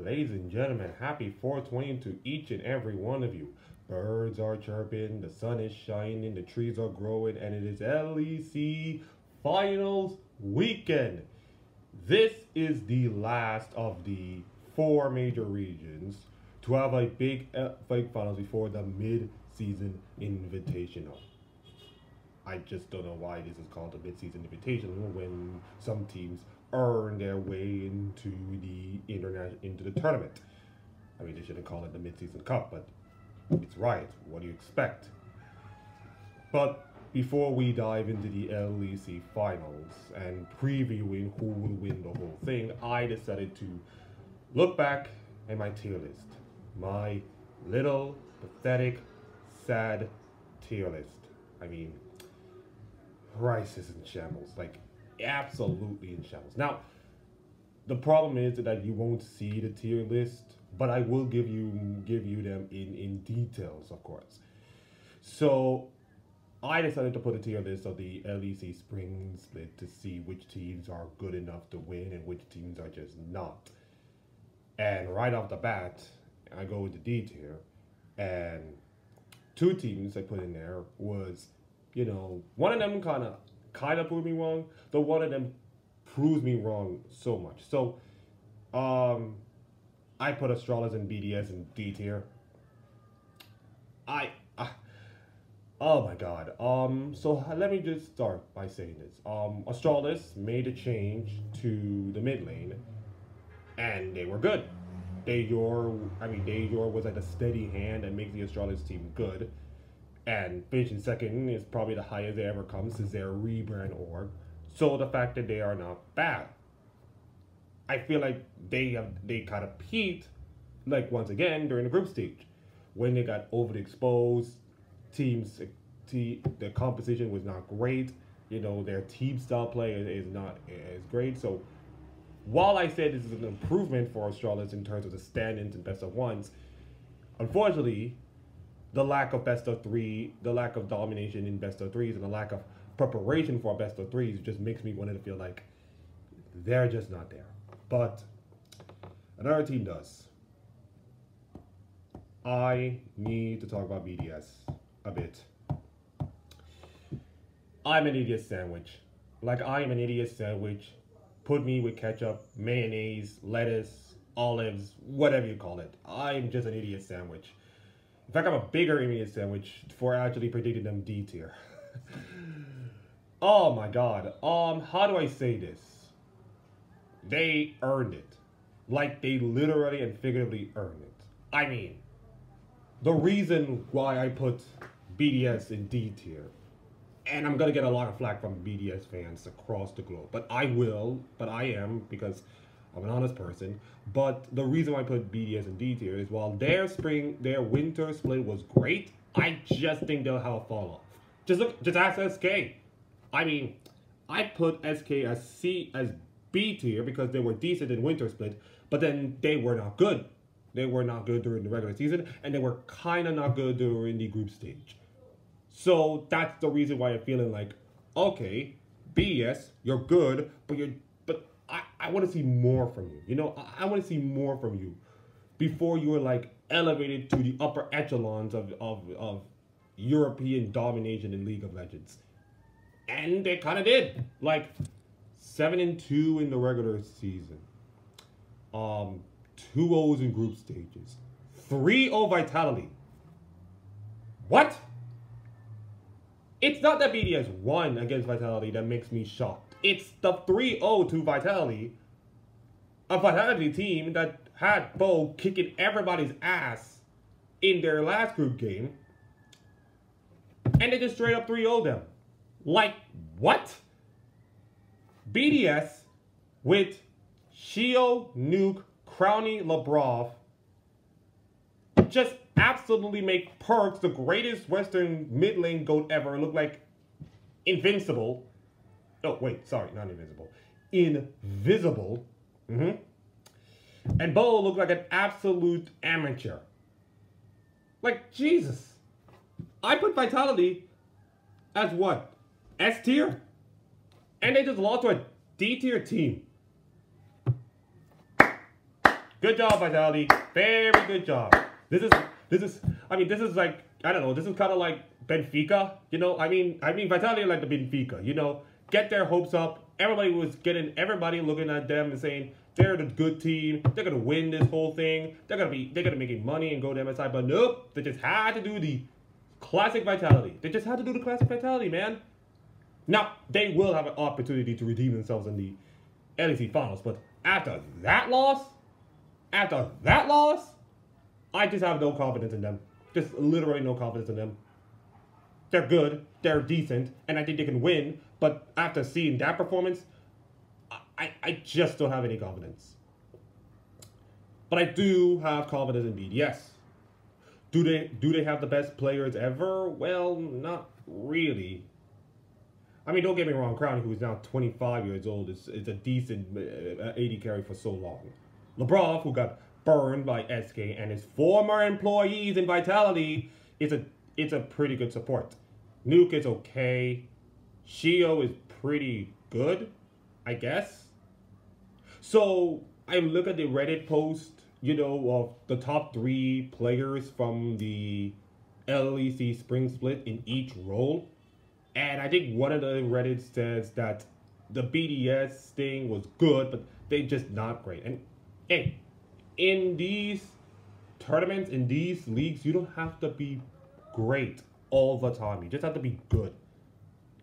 Ladies and gentlemen, happy 420 to each and every one of you. Birds are chirping, the sun is shining, the trees are growing, and it is LEC Finals Weekend. This is the last of the 4 major regions to have a big finals before the mid-season invitational. I just don't know why this is called a mid-season invitational when some teams earn their way into the tournament. I mean, they shouldn't call it the mid-season cup, but it's right. What do you expect? But before we dive into the LEC finals and previewing who will win the whole thing, I decided to look back at my tier list. My little, pathetic, sad tier list. I mean, Rice is in shambles. Like, absolutely in shambles. Now, the problem is that you won't see the tier list, but I will give you them in details, of course. So I decided to put a tier list of the LEC Spring split to see which teams are good enough to win and which teams are just not. And right off the bat, I go with the D tier, and 2 teams I put in there was, you know, one of them kind of proved me wrong. The one of them proves me wrong so much. So, I put Astralis and BDS in D tier. Oh my god. So let me just start by saying this. Astralis made a change to the mid lane, and they were good. Dayor was like a steady hand that makes the Astralis team good. And finishing second is probably the highest they ever come since their rebrand org. So the fact that they are not bad, I feel like they kind of peaked, like once again during the group stage, when they got overly exposed. The composition was not great. You know, their team style play is not as great. So while I said this is an improvement for Astralis in terms of the stand-ins and best of ones, unfortunately, the lack of best of 3, the lack of domination in best of 3s, and the lack of preparation for best of 3s just makes me want to feel like they're just not there. But another team does. I need to talk about BDS a bit. I'm an idiot sandwich. Like, I am an idiot sandwich. Put me with ketchup, mayonnaise, lettuce, olives, whatever you call it. I'm just an idiot sandwich. In fact, I'm a bigger idiot sandwich for actually predicting them D tier. Oh my god. How do I say this? They earned it. Like, they literally and figuratively earned it. I mean, the reason why I put BDS in D tier, and I'm gonna get a lot of flack from BDS fans across the globe, but I am, because I'm an honest person. But the reason why I put BDS in D tier is while their winter split was great, I just think they'll have a fall off. Just ask SK. I mean, I put SK as B tier because they were decent in winter split, but then they were not good. They were not good during the regular season, and they were kind of not good during the group stage. So that's the reason why I'm feeling like, okay, BDS, you're good, but I want to see more from you. You know, I want to see more from you before you are like elevated to the upper echelons of European domination in League of Legends. And they kind of did. Like 7-2 in the regular season. 2-0s in group stages. 3-0 vitality. What? It's not that BDS won against Vitality that makes me shocked. It's the 3-0 to Vitality. A Vitality team that had Bo kicking everybody's ass in their last group game. And they just straight up 3-0 them. Like, what? BDS with Shio, Nuke, Crowny, Labrov just absolutely make Perks, the greatest Western mid lane GOAT ever, look like invincible. Oh, wait, sorry, not invincible. Invisible. And Bo looked like an absolute amateur. Like, Jesus. I put Vitality as what? S tier? And they just lost to a D tier team. Good job, Vitality. Very good job. This is. I mean, this is like, I don't know. This is kind of like Benfica. You know, I mean, Vitality are like the Benfica. You know, get their hopes up. Everybody looking at them and saying they're the good team. They're gonna win this whole thing. They're gonna make money and go to MSI. But nope, they just had to do the classic Vitality. They just had to do the classic Vitality, man. Now they will have an opportunity to redeem themselves in the LEC finals, but after that loss, I just have no confidence in them. Just literally no confidence in them. They're good, they're decent, and I think they can win, but after seeing that performance, I just don't have any confidence. But I do have confidence in BDS. Do they have the best players ever? Well, not really. I mean, don't get me wrong, Crowny, who is now 25 years old, is a decent AD carry for so long. Labrov, who got burned by SK, and his former employees in Vitality, it's a pretty good support. Nuke is okay. Shio is pretty good, I guess. So I look at the Reddit post, you know, of the top 3 players from the LEC Spring split in each role. And I think one of the Reddit says that the BDS thing was good, but they just not great. And hey, in these tournaments, in these leagues, you don't have to be great all the time. You just have to be good.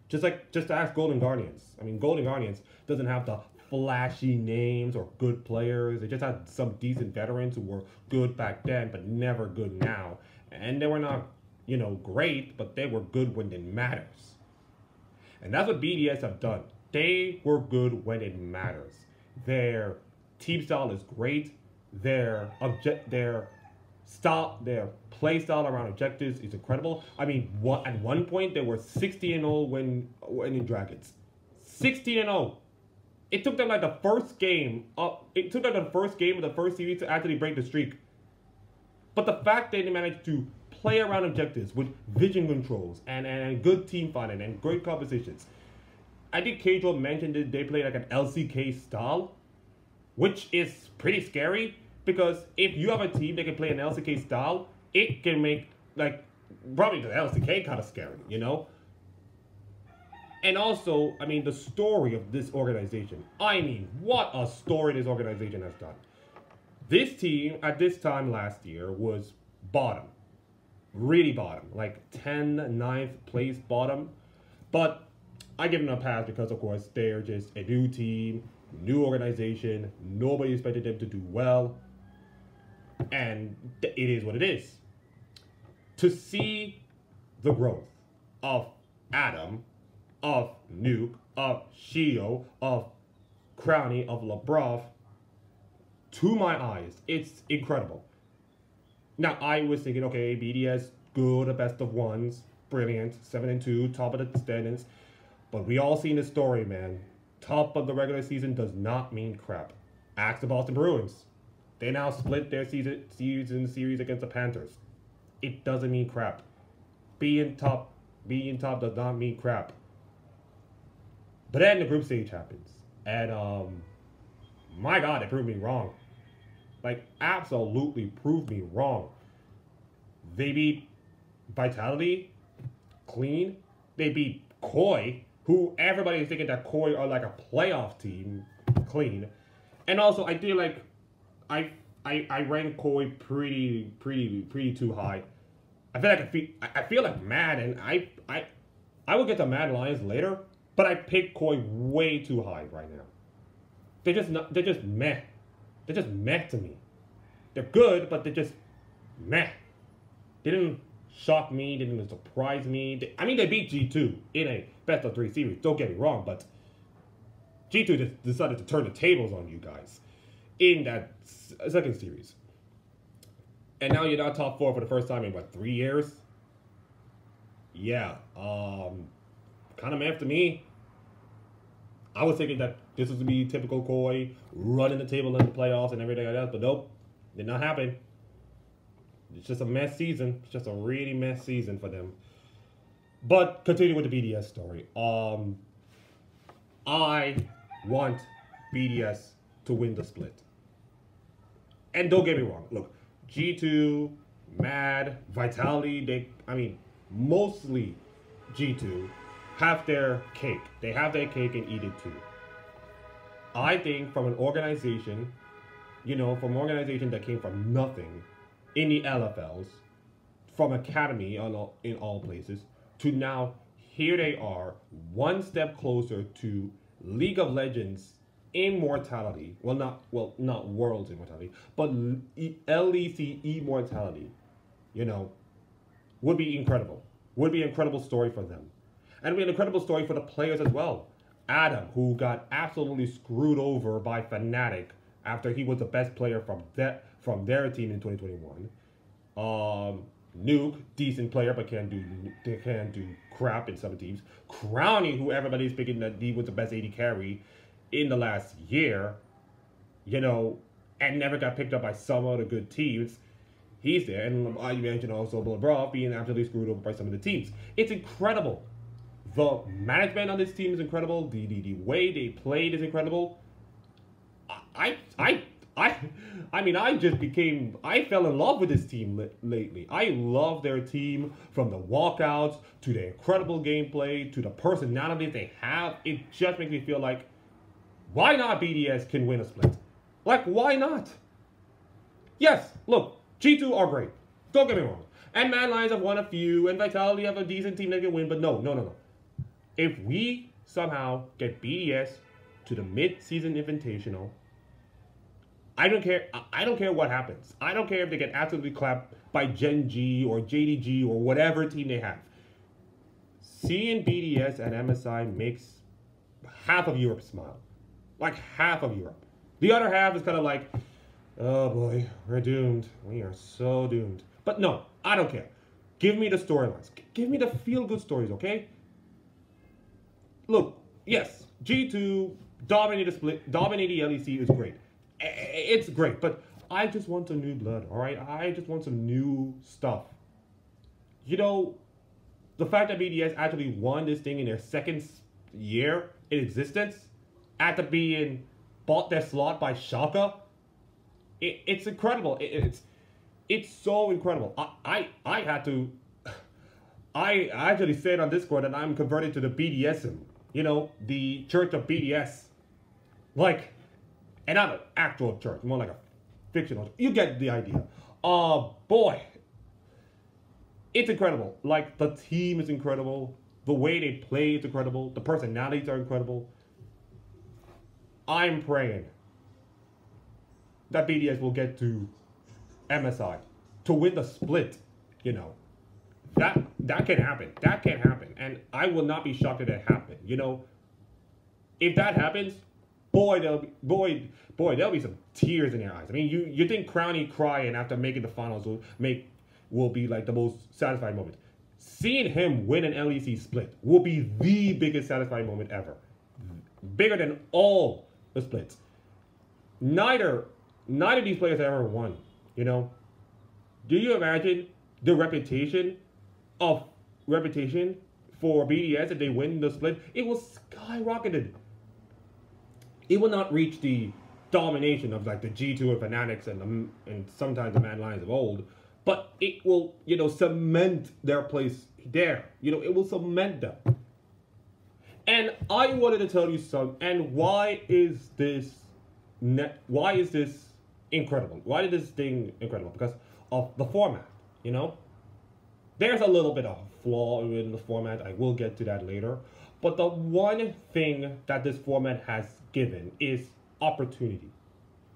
Just ask Golden Guardians. I mean, Golden Guardians doesn't have the flashy names or good players. They just had some decent veterans who were good back then, but never good now. And they were not, you know, great, but they were good when it matters. And that's what BDS have done. They were good when it matters. Their team style is great. Their play style around objectives is incredible. I mean, at one point they were 60-0 when in Dragons. 60-0. It took them like the first game of the first series to actually break the streak. But the fact that they managed to play around objectives with vision controls and good team fighting and great compositions. I think Casual mentioned that they play like an LCK style, which is pretty scary because if you have a team that can play an LCK style, it can make like probably the LCK kind of scary, you know? And also, I mean, the story of this organization. I mean, what a story this organization has done. This team, at this time last year, was bottom. Really bottom. Like 9th place bottom. But I give them a pass because, of course, they're just a new team, new organization. Nobody expected them to do well. And it is what it is. To see the growth of Adam, of Nuke, of Shio, of Crowny, of Labrov, to my eyes, it's incredible. Now, I was thinking, okay, BDS, good, a best of ones, brilliant, 7-2, top of the standings. But we all seen the story, man. Top of the regular season does not mean crap. Ask the Boston Bruins. They now split their season series against the Panthers. It doesn't mean crap. Being top does not mean crap. But then the group stage happens. And, my God, it proved me wrong. Like, absolutely proved me wrong. They beat Vitality clean. They beat Koi, who everybody is thinking that Koi are like a playoff team, clean. And also, I feel like I rank Koi pretty too high. I feel like Mad, and I will get to Mad Lions later, but I picked Koi way too high right now. They're just meh. They're just meh to me. They're good, but they're just meh. They didn't shock me. They didn't surprise me. They beat G2 in a best of 3 series. Don't get me wrong, but G2 just decided to turn the tables on you guys in that second series. And now you're not top 4 for the first time in, what, 3 years? Yeah, kind of meh to me. I was thinking that this was going to be typical Koi, running the table in the playoffs and everything like that, but nope, did not happen. It's just a mess season. It's just a really mess season for them. But continue with the BDS story. I want BDS to win the split. And don't get me wrong, look, G2, Mad, Vitality, mostly G2 have their cake. They have their cake and eat it too. I think from an organization, from an organization that came from nothing in the LFLs, from academy in all places, to now here they are, one step closer to League of Legends immortality. Not Worlds immortality, but LEC immortality. Would be incredible. Would be an incredible story for them. And would be an incredible story for the players as well. Adam, who got absolutely screwed over by Fnatic after he was the best player from their team in 2021. Nuke, decent player, but can't do crap in some teams. Crowny, who everybody's thinking that he was the best AD carry in the last year, and never got picked up by some of the good teams. He's there, and I mentioned also LeBron being absolutely screwed over by some of the teams. It's incredible. The management on this team is incredible. The way they played is incredible. I fell in love with this team lately. I love their team, from the walkouts to the incredible gameplay to the personality they have. It just makes me feel like, why not BDS can win a split? Like, why not? Yes, look, G2 are great. Don't get me wrong. And Mad Lions have won a few, and Vitality have a decent team that can win, but no. If we somehow get BDS to the mid-season invitational, I don't care what happens. I don't care if they get absolutely clapped by Gen G or JDG or whatever team they have. Seeing BDS and MSI makes half of Europe smile. Like, half of Europe. The other half is kind of like, oh boy, we're doomed. We are so doomed. But no, I don't care. Give me the storylines. Give me the feel-good stories, okay? Look, yes, G2 dominated the LEC is great. It's great, but I just want some new blood, all right? I just want some new stuff. The fact that BDS actually won this thing in their second year in existence, after being bought their slot by Schalke, it's incredible. It's so incredible. I actually said on Discord that I'm converted to the BDSM, the Church of BDS, and not an actual church, more like a fictional. You get the idea. Boy, it's incredible. Like, the team is incredible. The way they play is incredible. The personalities are incredible. I'm praying that BDS will get to MSI to win the split. That can happen. That can happen, and I will not be shocked if that happens. If that happens, boy, there'll be some tears in their eyes. I mean, you think Crowny crying after making the finals will be like the most satisfying moment. Seeing him win an LEC split will be the biggest satisfying moment ever. Bigger than all the splits. Neither of these players have ever won, Do you imagine the reputation for BDS if they win the split? It will skyrocketed. It will not reach the domination of like the G2 and Fanatics and sometimes the Mad Lions of old, but it will, cement their place there. It will cement them. And I wanted to tell you something. And why is this incredible? Why is this thing incredible? Because of the format. There's a little bit of flaw in the format. I will get to that later. But the one thing that this format has given is opportunity.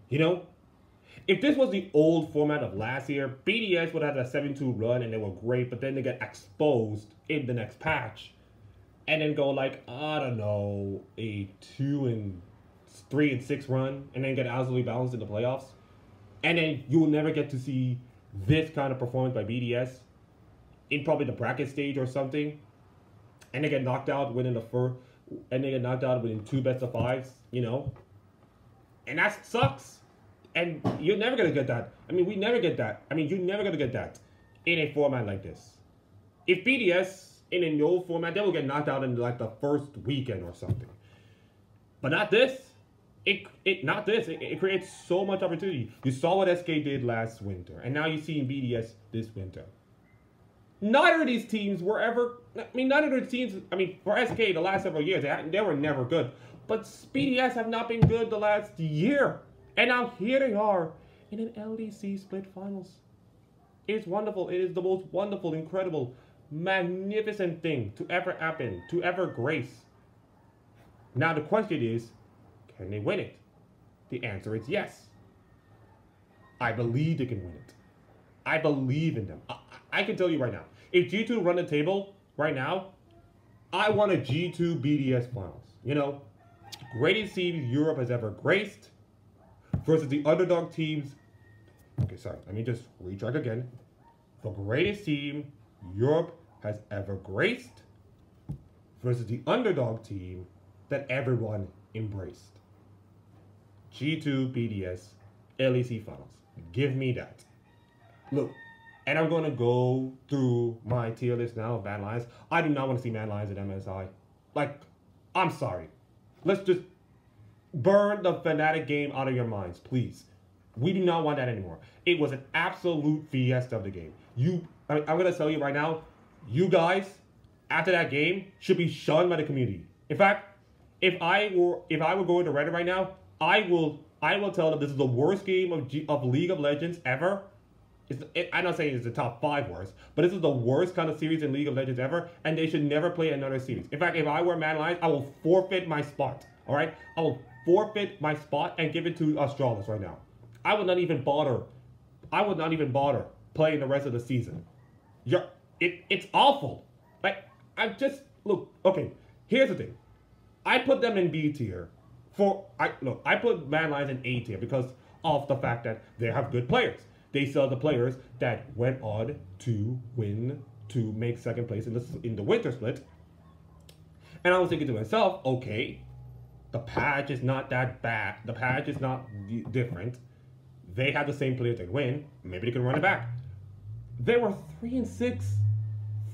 If this was the old format of last year, BDS would have a 7-2 run and they were great, but then they get exposed in the next patch. And then go like, I don't know, a 3-6 run, and then get absolutely balanced in the playoffs. And then you will never get to see this kind of performance by BDS in probably the bracket stage or something. And they get knocked out within within 2 best-of-5s, And that sucks. And you're never going to get that. I mean, we never get that. I mean, you're never going to get that in a format like this. If BDS in a old format, they will get knocked out in like the first weekend or something. But not this. it creates so much opportunity. You saw what SK did last winter, and now you see in BDS this winter. Neither of these teams were ever, neither of the teams, for SK the last several years, they were never good. But BDS have not been good the last year. And now here they are in an LEC split finals. It's wonderful. It is the most wonderful, incredible, magnificent thing to ever happen, to ever grace. Now the question is, can they win it? The answer is yes. I believe they can win it. I believe in them. I can tell you right now, if G2 run the table right now, I want a G2 BDS finals. You know, greatest team Europe has ever graced versus the underdog teams. Okay, sorry, let me just retrack again. The greatest team Europe has ever graced versus the underdog team that everyone embraced. G2 BDS LEC finals. Give me that. Look, and I'm going to go through my tier list now of Mad Lions. I do not want to see Mad Lions at MSI. Like, I'm sorry. Let's just burn the Fnatic game out of your minds, please. We do not want that anymore. It was an absolute fiesta of the game. I'm going to tell you right now, you guys, after that game, should be shunned by the community. In fact, if I were going to Reddit right now, I will tell them this is the worst game of League of Legends ever. I'm not saying it's the top 5 worst, but this is the worst kind of series in League of Legends ever, and they should never play another series. In fact, if I were Mad Lions, I will forfeit my spot. All right, I will forfeit my spot and give it to Astralis right now. I would not even bother. I would not even bother playing the rest of the season. It's awful. Like, look. Okay, here's the thing. I put them in B tier. I put Mad Lions in A tier because of the fact that they have good players. They sell the players that went on to make second place in the winter split. And I was thinking to myself, okay, the patch is not that bad. The patch is not different. They have the same players that win. Maybe they can run it back. They were 3-6.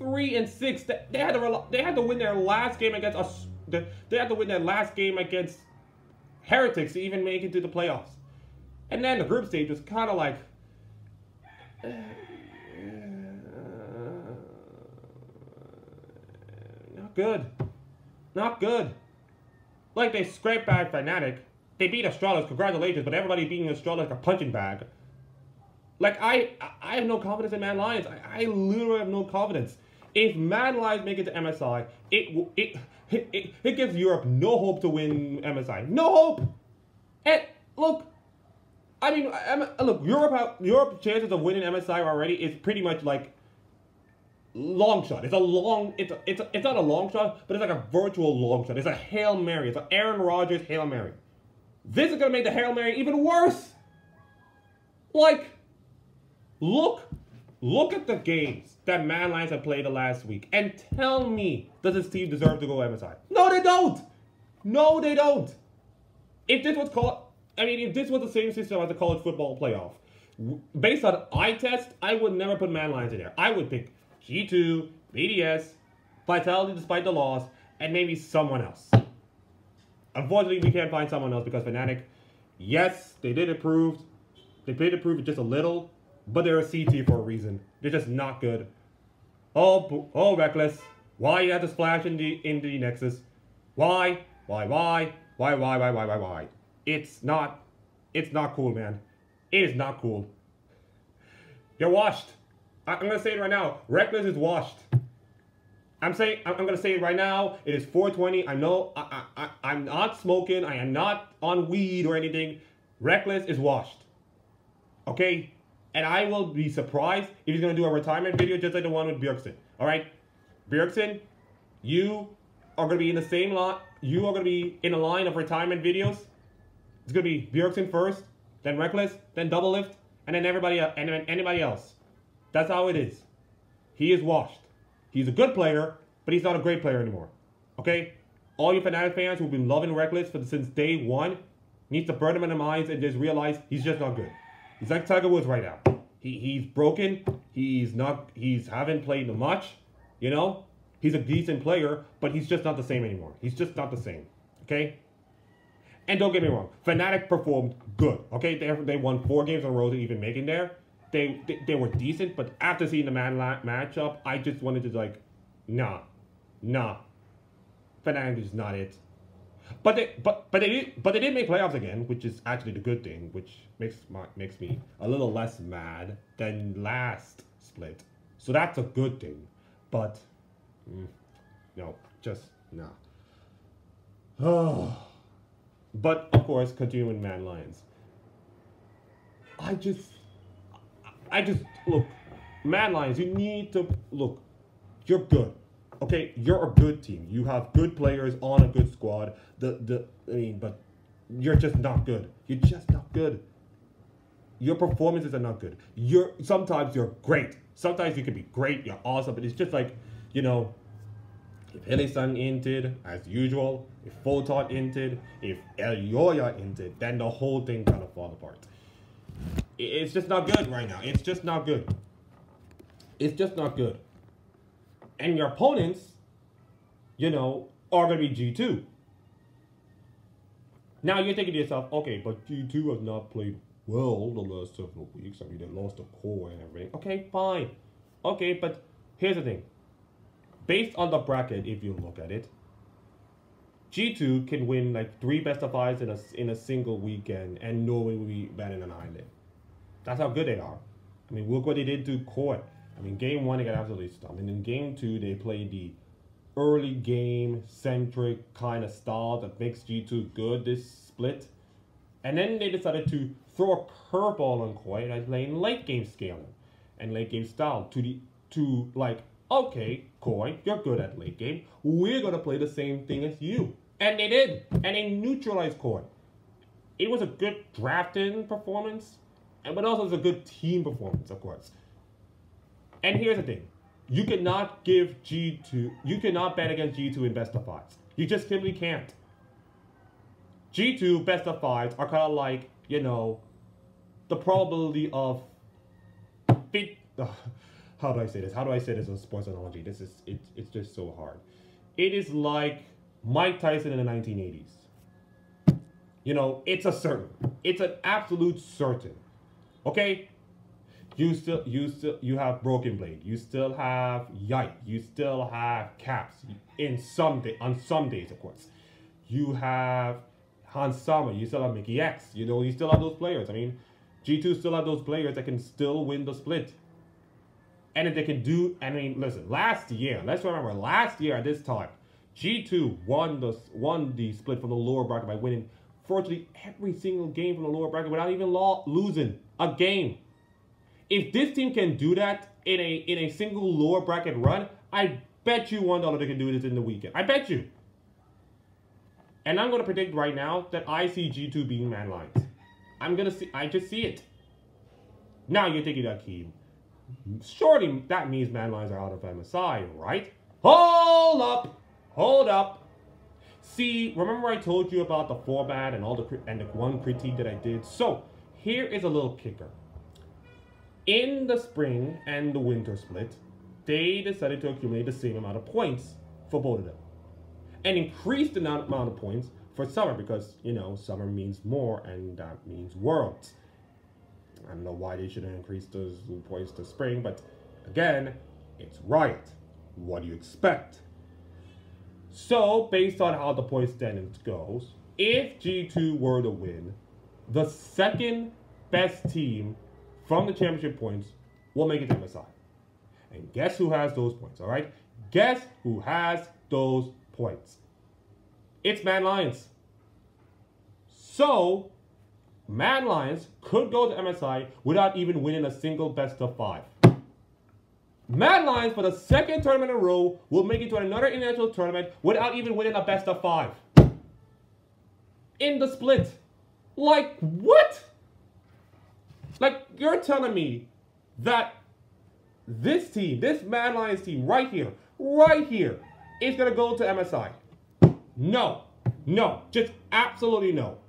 3-6. They had to win their last game against us. They had to win their last game against Heretics to even make it to the playoffs. And then the group stage was kind of like, not good. Not good. Like, they scraped back Fnatic. They beat Astralis, congratulations, but everybody beating Astralis like a punching bag. Like, I have no confidence in Mad Lions. I literally have no confidence. If Mad Lions make it to MSI, it gives Europe no hope to win MSI. No hope! And, look, look, Europe's chances of winning MSI already is pretty much like long shot. It's not a long shot, but it's like a virtual long shot. It's a Hail Mary. It's an Aaron Rodgers Hail Mary. This is gonna make the Hail Mary even worse. Like, look at the games that Mad Lions have played the last week and tell me, does this team deserve to go MSI? No, they don't. No, they don't. If this was the same system as the college football playoff, based on eye test, I would never put Mad Lions in there. I would pick G2, BDS, Vitality despite the loss, and maybe someone else. Unfortunately, we can't find someone else because Fnatic, yes, they did improve. They did improve it just a little, but they're a C tier for a reason. They're just not good. Oh, Reckless. Why you have to splash in the Nexus? Why? It's not cool, man. It is not cool. You're washed. I'm gonna say it right now. Reckless is washed. I'm gonna say it right now. It is 4:20. I know I'm not smoking. I am not on weed or anything. Reckless is washed. Okay? And I will be surprised if he's gonna do a retirement video just like the one with Bjergsen. Alright? Bjergsen, you are gonna be in the same lot. You are gonna be in a line of retirement videos. It's gonna be Bjergsen first, then Reckless, then Double Lift, and then anybody else. That's how it is. He is washed. He's a good player, but he's not a great player anymore. Okay? All you Fnatic fans who've been loving Reckless since day one needs to burn him in the minds and just realize he's just not good. He's like Tiger Woods right now. He's broken. He haven't played much. You know? He's a decent player, but he's just not the same anymore. He's just not the same. Okay? And don't get me wrong, Fnatic performed good. Okay, they won 4 games in a row to even make it there. They were decent, but after seeing the matchup, I just wanted to like, nah. Fnatic is not it. But they did make playoffs again, which is actually the good thing, which makes me a little less mad than last split. So that's a good thing. But no, just nah. But of course, continuing Mad Lions. I just look, Mad Lions. You need to look. You're good. Okay, you're a good team. You have good players on a good squad. But you're just not good. You're just not good. Your performances are not good. Sometimes you're great. Sometimes you can be great. You're awesome. But it's just like, you know, if Hillesung inted as usual, if Photon inted, if Elyoya inted, then the whole thing kind of falls apart. It's just not good right now. It's just not good. It's just not good. And your opponents, you know, are going to be G2. Now you're thinking to yourself, okay, but G2 has not played well the last several weeks. I mean, they lost a core and everything. Okay, fine. Okay, but here's the thing. Based on the bracket, if you look at it, G2 can win like 3 best-of-5s in a single weekend, and Norway will be batting an island. That's how good they are. I mean, look what they did to Court. I mean, game 1, they got absolutely stumped. And in game 2, they played the early game-centric kind of style that makes G2 good this split. And then they decided to throw a curveball on Koi by playing late game scaling and late game style to like, okay, Koi, you're good at late game. We're going to play the same thing as you. And they did. And they neutralized Koi. It was a good drafting performance, but also it was a good team performance, of course. And here's the thing. You cannot bet against G2 in best-of-5s. You just simply can't. G2 best-of-5s are kind of like, you know, the probability of how do I say this? How do I say this in sports analogy? It's just so hard. It is like Mike Tyson in the 1980s. You know, it's an absolute certain. Okay? You have Broken Blade. You still have Yike. You still have Caps on some days, of course. You have Hans Sommer. You still have Mickey X. You know, you still have those players. I mean, G2 still have those players that can still win the split. And if they can do, I mean, listen, let's remember, last year at this time, G2 won the split from the lower bracket by winning virtually every single game from the lower bracket without even losing a game. If this team can do that in a single lower bracket run, I bet you $1 they can do this in the weekend. I bet you. And I'm going to predict right now that I see G2 being Mad Lions. I just see it. Now you're thinking, Akeem, surely that means Mad Lions are out of MSI, right? Hold up. See, remember I told you about the format and the one critique that I did? So, here is a little kicker. In the spring and the winter split, they decided to accumulate the same amount of points for both of them. And increase the amount of points for summer because, you know, summer means more and that means worlds. I don't know why they shouldn't increase those points to spring, but again, it's Riot. What do you expect? So, based on how the point standings goes, if G2 were to win, the second best team from the championship points will make it to MSI. And guess who has those points, all right? Guess who has those points? It's Mad Lions. So, Mad Lions could go to MSI without even winning a single best-of-5. Mad Lions, for the second tournament in a row, will make it to another international tournament without even winning a best-of-5. In the split. Like, what? Like, you're telling me that this team, this Mad Lions team right here, is going to go to MSI? No. Just absolutely no.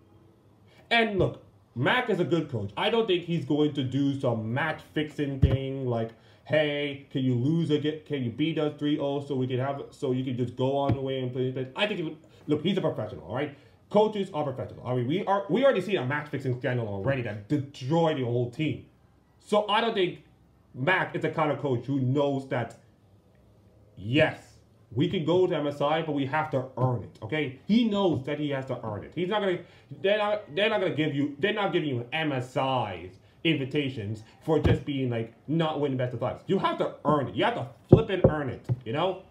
And look, Mac is a good coach. I don't think he's going to do some match-fixing thing like, hey, can you lose again? Can you beat us 3-0 so you can just go on the way and play? I think, look, he's a professional, all right? Coaches are professionals. I mean, we already seen a match fixing scandal already that destroyed the whole team. So I don't think Mac is the kind of coach who knows that, yes, we can go to MSI, but we have to earn it. Okay? He knows that he has to earn it. He's not gonna. They're not gonna give you. They're not giving you MSI's invitations for just being like not winning best of fives. You have to earn it. You have to flip and earn it. You know.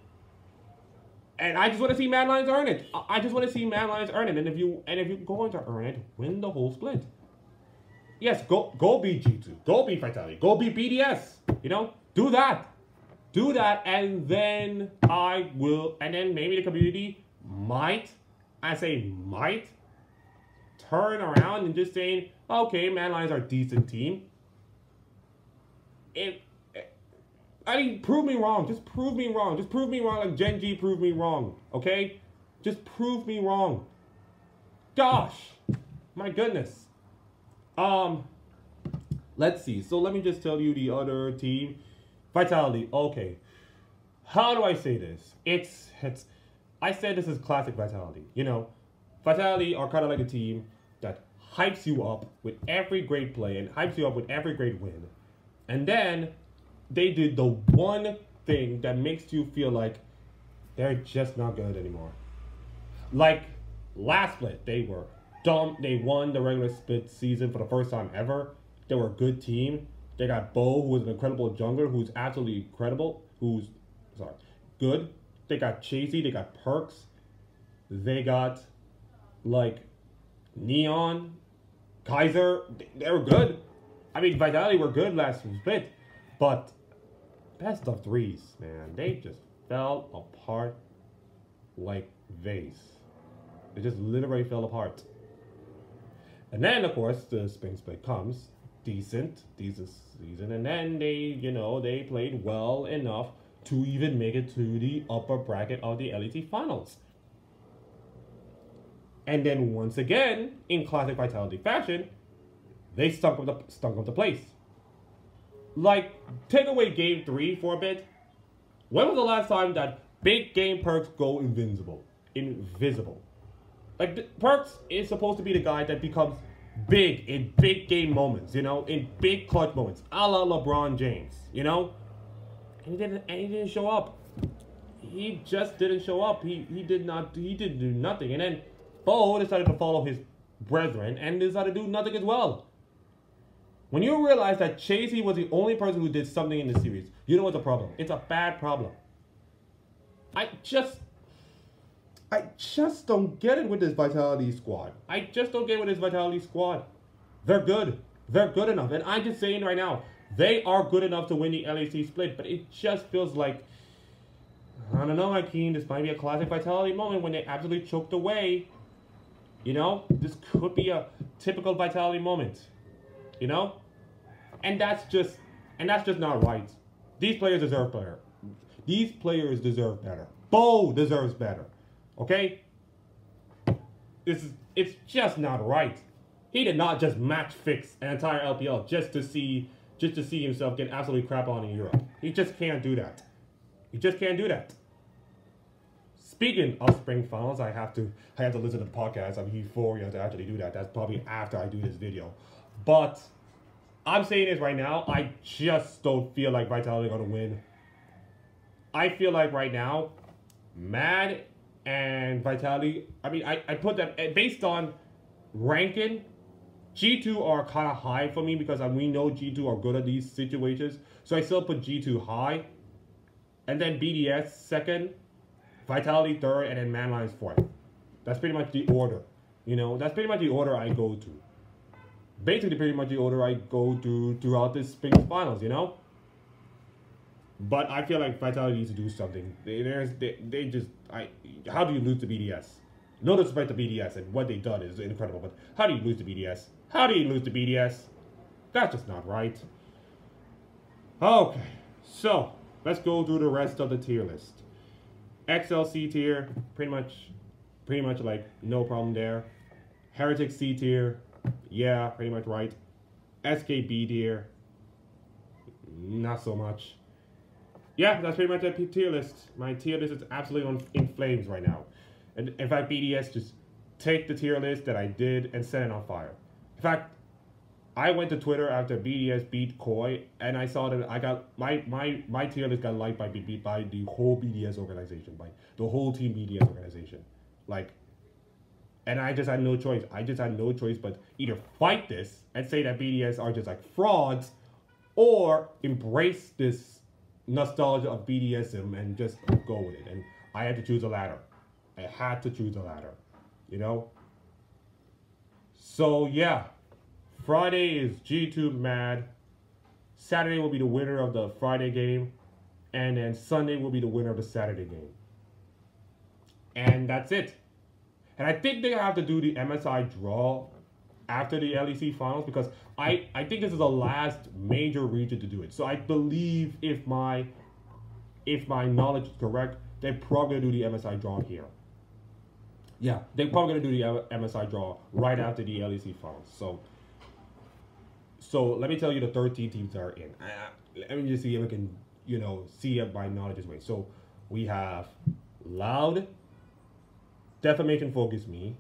And I just want to see Mad Lions earn it. I just want to see Mad Lions earn it. And if you're going to earn it, win the whole split. Yes, go beat G2. Go beat Vitality. Go beat BDS. You know, do that. Do that, and then maybe the community might, I say might, turn around and just saying, okay, Mad Lions are a decent team. Prove me wrong. Just prove me wrong. Just prove me wrong like Gen G proved me wrong. Okay? Just prove me wrong. Gosh. My goodness. Let's see. So let me just tell you the other team. Vitality. Okay. How do I say this? I said this is classic Vitality. You know, Vitality are kind of like a team that hypes you up with every great play and hypes you up with every great win. And then they did the one thing that makes you feel like they're just not good anymore. Like last split, they were dumb. They won the regular split season for the first time ever. They were a good team. They got Bo, who is an incredible jungler, who's absolutely incredible, good. They got Chasey, they got Perks. They got, like, Neon, Kaiser. They were good. I mean, Vitality were good last split, but best of threes, man. They just fell apart like vase. They just literally fell apart. And then, of course, the Spring split comes. Decent season. And then they played well enough to even make it to the upper bracket of the LEC finals. And then once again, in classic Vitality fashion, they stunk up the place. Like, take away game 3 for a bit. When was the last time that big game Perks go invisible? Like, Perks is supposed to be the guy that becomes big in big game moments, you know, in big clutch moments, a la LeBron James, you know, and he didn't show up. He just didn't show up. He didn't do nothing. And then Bo decided to follow his brethren and decided to do nothing as well. When you realize that Chasey was the only person who did something in the series, you know what's the problem? It's a bad problem. I just don't get it with this Vitality squad. I just don't get it with this Vitality squad. They're good. They're good enough. And I'm just saying right now, they are good enough to win the LEC split. But it just feels like, I don't know, Hakeem, this might be a classic Vitality moment when they absolutely choked away. You know, this could be a typical Vitality moment. You know? And that's just not right. These players deserve better. These players deserve better. Bo deserves better. Okay? It's just not right. He did not just match fix an entire LPL just to see himself get absolutely crap on in Europe. He just can't do that. He just can't do that. Speaking of spring finals, I have to listen to the podcast. I'm euphoria to actually do that. That's probably after I do this video. But I'm saying this right now, I just don't feel like Vitality are gonna win. I feel like right now, Mad and Vitality, I mean, I put them, based on ranking, G2 are kind of high for me because we know G2 are good at these situations. So I still put G2 high. And then BDS second, Vitality third, and then Mad Lions fourth. That's pretty much the order. You know, that's pretty much the order I go to. Basically pretty much the order I go to throughout this spring finals, you know? But I feel like Vitality needs to do something. How do you lose to BDS? No disrespect to BDS, and what they've done is incredible, but how do you lose to BDS? How do you lose to BDS? That's just not right. Okay, so let's go through the rest of the tier list. XLC tier, pretty much like no problem there. Heretic C tier, yeah, pretty much right. SKB tier, not so much. Yeah, that's pretty much a tier list. My tier list is absolutely in flames right now. And in fact, BDS just take the tier list that I did and set it on fire. In fact, I went to Twitter after BDS beat Koi, and I saw that I got my tier list got liked by the whole BDS organization, by the whole team BDS organization. Like, and I just had no choice. I just had no choice but either fight this and say that BDS are just like frauds, or embrace this nostalgia of BDSM and just go with it. And I had to choose a latter. I had to choose a latter, you know? So yeah, Friday is G2 Mad. Saturday will be the winner of the Friday game. And then Sunday will be the winner of the Saturday game. And that's it. And I think they have to do the MSI draw after the LEC finals, because I think this is the last major region to do it. So I believe if my knowledge is correct, they're probably going to do the MSI draw here. Yeah, they're probably going to do the MSI draw right after the LEC finals. So let me tell you the 13 teams that are in. Let me just see if I can, see if my knowledge is right. So we have Loud, Defamation Focus Me,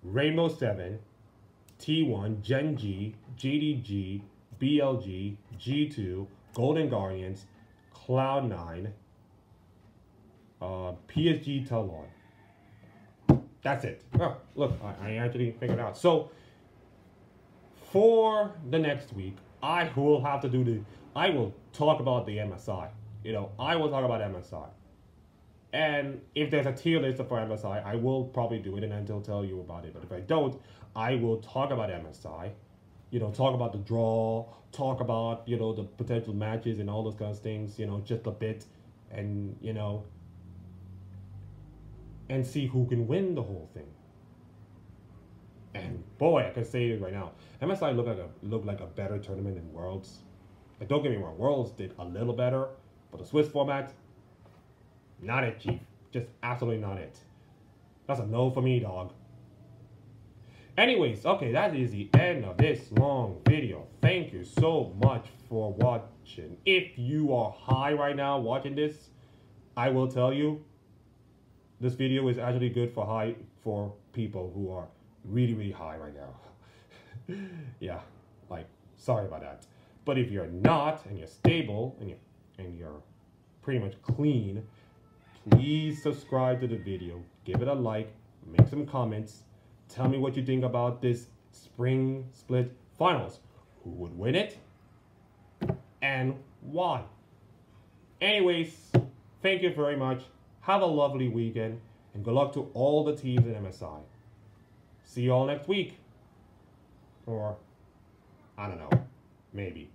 Rainbow 7, T1, Gen G, GDG, BLG, G2, Golden Guardians, Cloud9, PSG Talon. That's it. Oh, look, I actually figured it out. So for the next week, I will talk about the MSI. I will talk about MSI. And if there's a tier list for MSI, I will probably do it and then I'll tell you about it. But if I don't, I will talk about MSI. Talk about the draw, talk about, the potential matches and all those kinds of things, just a bit. And, and see who can win the whole thing. And boy, I can say it right now, MSI looked like a better tournament than Worlds. Like, don't get me wrong, Worlds did a little better, but the Swiss format, not it, Chief. Just absolutely not it. That's a no for me, dog. Anyways, okay, that is the end of this long video. Thank you so much for watching. If you are high right now watching this, I will tell you, this video is actually good for people who are really, really high right now. Yeah, like, sorry about that. But if you're not, and you're stable, and you're pretty much clean, please subscribe to the video, give it a like, make some comments, tell me what you think about this spring split finals. Who would win it? And why? Anyways, thank you very much. Have a lovely weekend, and good luck to all the teams in MSI. See you all next week. Or, I don't know, maybe.